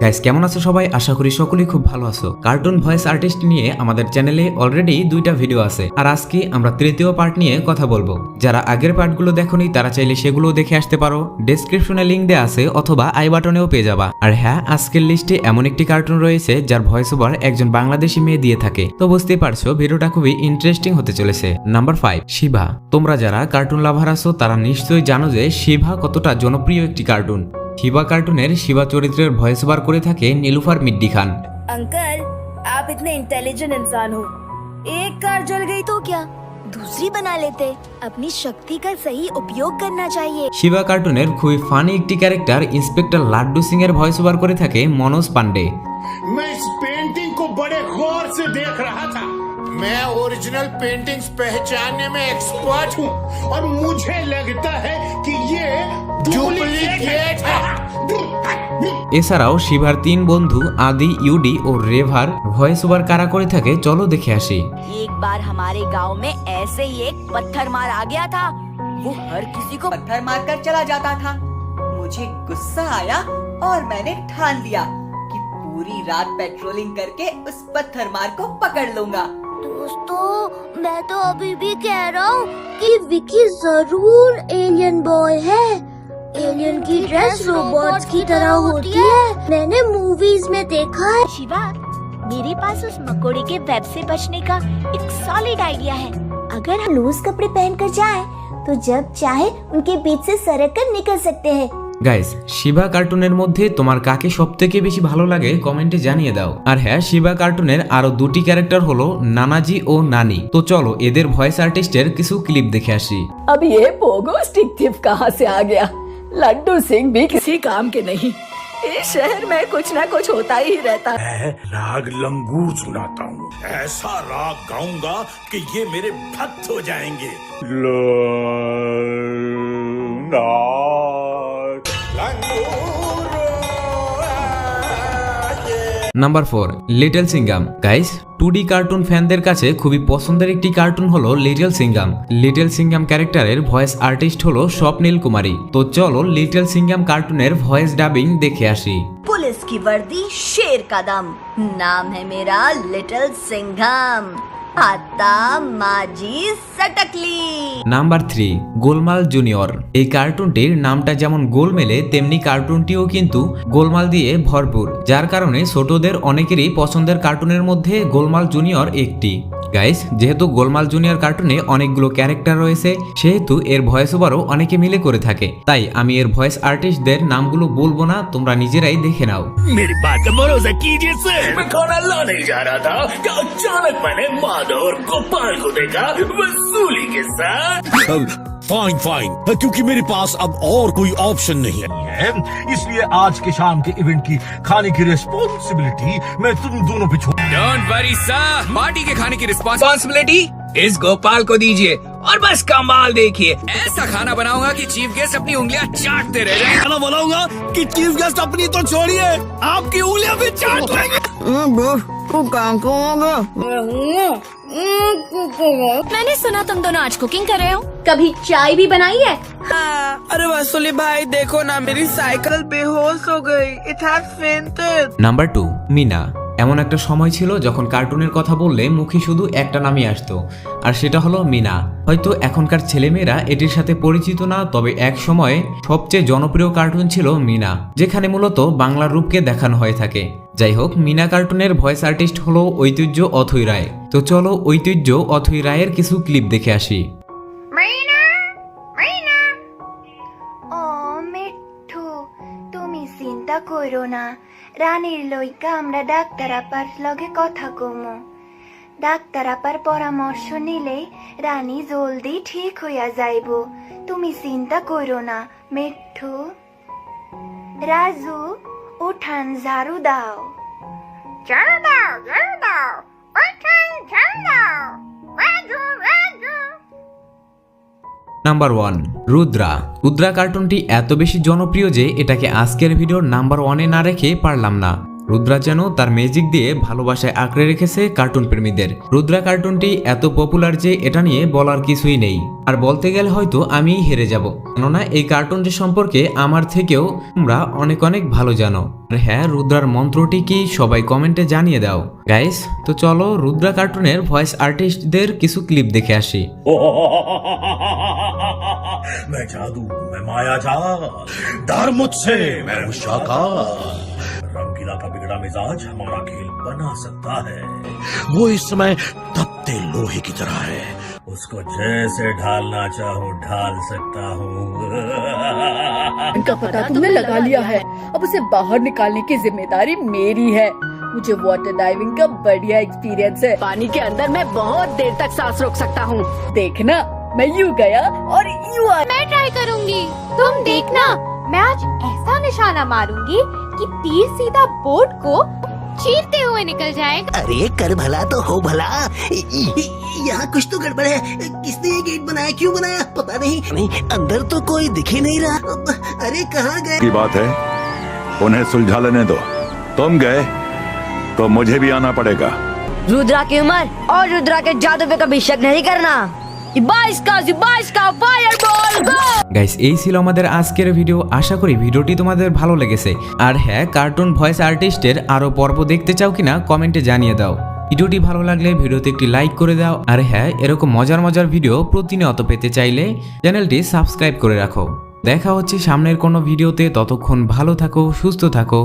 Guys কেমন আছো সবাই? আশা করি সকলেই খুব ভালো আছো। কার্টুন ভয়েস আর্টিস্ট নিয়ে আমাদের চ্যানেলে অলরেডি 2টা ভিডিও আছে, আর আজকে আমরা তৃতীয় পার্ট নিয়ে কথা বলবো। যারা আগের পার্টগুলো দেখোনি তারা চাইলে সেগুলো দেখে আসতে পারো, ডেসক্রিপশনে লিংক দেওয়া আছে অথবা আই বাটনেও পেয়ে যাবা। আর হ্যাঁ, আজকের লিস্টে এমন একটি কার্টুন রয়েছে যার ভয়েস ওভার একজন বাংলাদেশি মেয়ে দিয়ে থাকে, তো বুঝতেই পারছো ভিডিওটা খুবই ইন্টারেস্টিং হতে চলেছে। নাম্বার 5, শিভা। তোমরা যারা কার্টুন লাভার আছো তারা নিশ্চয়ই জানো যে শিভা কতটা জনপ্রিয় একটি কার্টুন। শিবা কার্টুনের শিবা চরিত্রের ভয়েস ওভার করে থাকে নীলুফার মিড্ডি খান। अंकल, आप इतने इंटेलिजेंट इंसान हो, एक कार जल गई तो क्या, दूसरी बना लेते। अपनी शक्ति का सही उपयोग करना चाहिए। শিবা কার্টুনের খুবই ফানি একটি ক্যারেক্টার ইন্সপেক্টর লাড্ডু সিং এর ভয়েস ওভার করে থাকে মনোজ পান্ডে। मैं इस पेंटिंग को बड़े गौर से देख रहा था। मैं ओरिजिनल पेंटिंग्स पहचानने में एक्सपर्ट हूँ और मुझे लगता है कि ये डुप्लीकेट है। এছাড়াও শিবার 3 বন্ধু আদি, ইউডি ও রেভার ভয়েস ওভার কারা করে থাকে চলো দেখে আসি। एक बार हमारे गांव में ऐसे ही एक पत्थर मार आ गया था। वो हर किसी को पत्थर मारकर चला जाता था। मुझे गुस्सा आया और मैंने ठान लिया कि पूरी रात पेट्रोलिंग करके उस पत्थर मार को पकड़ लूंगा। दोस्तों, मैं तो अभी भी कह रहा हूँ कि विकी जरूर एलियन बॉय है। एलियन की ड्रेस रोबोट्स की तरह होती है, मैंने मूवीज में देखा है। शिवा, मेरे पास उस मकोड़े के वेब से बचने का एक सॉलिड आइडिया है। अगर हम लूज कपड़े पहनकर जाएं, तो जब चाहे उनके बीच से सरक कर निकल सकते हैं। গাইস, শিবা কার্টুনের মধ্যে তোমার কাকে সবথেকে বেশি ভালো লাগে কমেন্টে জানিয়ে দাও। আর হ্যাঁ, শিবা কার্টুনের আরো 2টি ক্যারেক্টার হলো নানাজি ও নানি। তো চলো এদের ভয়েস আর্টিস্টের কিছু ক্লিপ দেখে আসি। अब ये पोगो स्टिक थिप कहाँ से आ गया? लड्डू सिंह भी किसी काम के नहीं। इस शहर में कुछ ना कुछ होता ही रहता है। मैं राग लंगूर सुनाता हूँ, ऐसा राग गाऊंगा कि ये मेरे भक्त हो जाएंगे। Number 4, little Singham. Guys, 2D cartoon ফ্যানদের কাছে খুবই পছন্দের একটি কার্টুন হলো লিটল সিঙ্গাম। লিটল সিঙ্গাম ক্যারেক্টারের ভয়েস আর্টিস্ট হলো স্বপ্নীল কুমারী। তো চলো লিটল সিঙ্গাম কার্টুনের ভয়েস ডাবিং দেখে আসি। पुलिस की वर्दी शेर का दम, नाम है मेरा लिटिल सिंघम, आता माजी सटकली। নাম্বার 3, গোলমাল জুনিয়র। এই কার্টুনটির নামটা যেমন গোলমেলে তেমনি কার্টুনটিও কিন্তু গোলমাল দিয়ে ভরপুর, যার কারণে ছোটদের অনেকেরই পছন্দের কার্টুনের মধ্যে গোলমাল জুনিয়র একটি। গাইস, যেহেতু গোলমাল জুনিয়র কার্টুনে অনেকগুলো ক্যারেক্টার রয়েছে সেহেতু এর ভয়েস ওভারও অনেকে মিলে করে থাকে, তাই আমি এর ভয়েস আর্টিস্টদের নামগুলো বলবো না, তোমরা নিজেরাই দেখে নাও। मेरी बात का भरोसा कीजिए सर। मैं खाना लाने जा रहा था कि अचानक मैंने माधव और गोपाल को देखा वसूली के साथ। फाइन फाइन, क्योंकि मेरे पास अब और कोई ऑप्शन नहीं है, इसलिए आज के शाम के इवेंट की खाने की रिस्पॉन्सिबिलिटी मैं तुम दोनों पे छोड़। डोंट वरी सर, पार्टी के खाने की रिस्पॉन्सिबिलिटी इस गोपाल को दीजिए और बस कमाल देखिए। ऐसा खाना बनाऊंगा कि चीफ गेस्ट अपनी उंगलियां चाटते रह जाएंगे। खाना बनाऊंगा कि चीफ गेस्ट अपनी तो छोड़िए आपकी उंगलियां भी चाट लेंगे। मैंने सुना तुम दोनों आज कुकिंग कर रहे हो। कभी चाय भी बनाई है? अरे वसूली भाई देखो ना, मेरी साइकिल बेहोश हो गई। It has fainted. Number 2, Meena. এমন একটা সময় ছিল যখন কার্টুনের কথা বললে মুখে শুধু একটা নামই আসতো, আর সেটা হলো মিনা। হয়তো এখনকার ছেলেমেয়েরা এটির সাথে পরিচিত না, তবে এক সময়ে সবচেয়ে জনপ্রিয় কার্টুন ছিল মিনা, যেখানে মূলত বাংলার রূপকে দেখানো হয়ে থাকে। যাই হোক, মিনা কার্টুনের ভয়েস আর্টিস্ট হলো ঐতিহ্য অথৈ রায়। তো চলো ঐতিহ্য অথৈ রায়ের কিছু ক্লিপ দেখে আসি। ও মিঠু, তুমি চিন্তা করো না, রানীর লইকা আমরা ডাক্তার আপার লগে কথা কমু। ডাক্তার আপার পরামর্শ নিলে রানী জলদি ঠিক হইয়া যাইব, তুমি চিন্তা করো না মিঠু। রাজু, উঠান ঝাড়ু দাও। ঝাড়ু দাও, ঝাড়ু দাও, উঠান ঝাড়ু দাও। রাজু, রাজু। নাম্বার 1, রুদ্রা। রুদ্রা কার্টুনটি এত বেশি জনপ্রিয় যে এটাকে আজকের ভিডিওর নাম্বার 1-এ না রেখে পারলাম না। রুদ্রা যেন তার ম্যাজিক দিয়ে ভালোবাসায় আঁকড়ে রেখেছে কার্টুন প্রেমীদের। রুদ্রা কার্টুনটি এত পপুলার যে এটা নিয়ে বলার কিছুই নেই, আর বলতে গেলে হয়তো আমিই হেরে যাব, কেননা এই কার্টুনটি সম্পর্কে আমার থেকেও তোমরা অনেক অনেক ভালো জানো। আর হ্যাঁ, রুদ্রার মন্ত্রটি কি সবাই কমেন্টে জানিয়ে দাও গাইস। তো চলো রুদ্রা কার্টুনের ভয়েস আর্টিস্টদের কিছু ক্লিপ দেখে আসি। मैं जादू, मैं माया जाल, डर मुझसे, मैं हूँ शाकाल। रंगीला का बिगड़ा मिजाज हमारा खेल बना सकता है। वो इस समय तपते लोहे की तरह है, उसको जैसे ढालना चाहूँ ढाल सकता हूँ। इनका पता तुमने लगा लिया है, अब उसे बाहर निकालने की जिम्मेदारी मेरी है। मुझे वाटर डाइविंग का बढ़िया एक्सपीरियंस है। पानी के अंदर मैं बहुत देर तक सांस रोक सकता हूँ। देखना, मैं यूं गया और यूं आया। मैं ट्राई करूंगी, तुम देखना। मैं आज ऐसा निशाना मारूंगी कि तीर सीधा बोट को चीरते हुए निकल जाएगा। अरे कर भला तो हो भला, यहाँ कुछ तो गड़बड़ है। किसने ये गेट बनाया, क्यों बनाया पता नहीं। अंदर तो कोई दिख ही नहीं रहा। अरे कहाँ गए? की बात है, उन्हें सुलझा लेने दो। तुम गए तो मुझे भी आना पड़ेगा। रुद्रा की उम्र और रुद्रा के जादू पे कभी शक नहीं करना। 22 का फायरबॉल गो। গাইস, এই ছিল আমাদের আজকের ভিডিও। আশা করি ভিডিওটি তোমাদের ভালো লেগেছে। আর হ্যাঁ, কার্টুন ভয়েস আর্টিস্টের আরো পর্ব দেখতে চাও কিনা কমেন্টে জানিয়ে দাও। ভিডিওটি ভালো লাগলে ভিডিওতে একটি লাইক করে দাও। আর হ্যাঁ, এরকম মজার মজার ভিডিও প্রতিনিয়ত পেতে চাইলে চ্যানেলটি সাবস্ক্রাইব করে রাখো। দেখা হচ্ছে সামনের কোনো ভিডিওতে, ততক্ষণ ভালো থাকো, সুস্থ থাকো।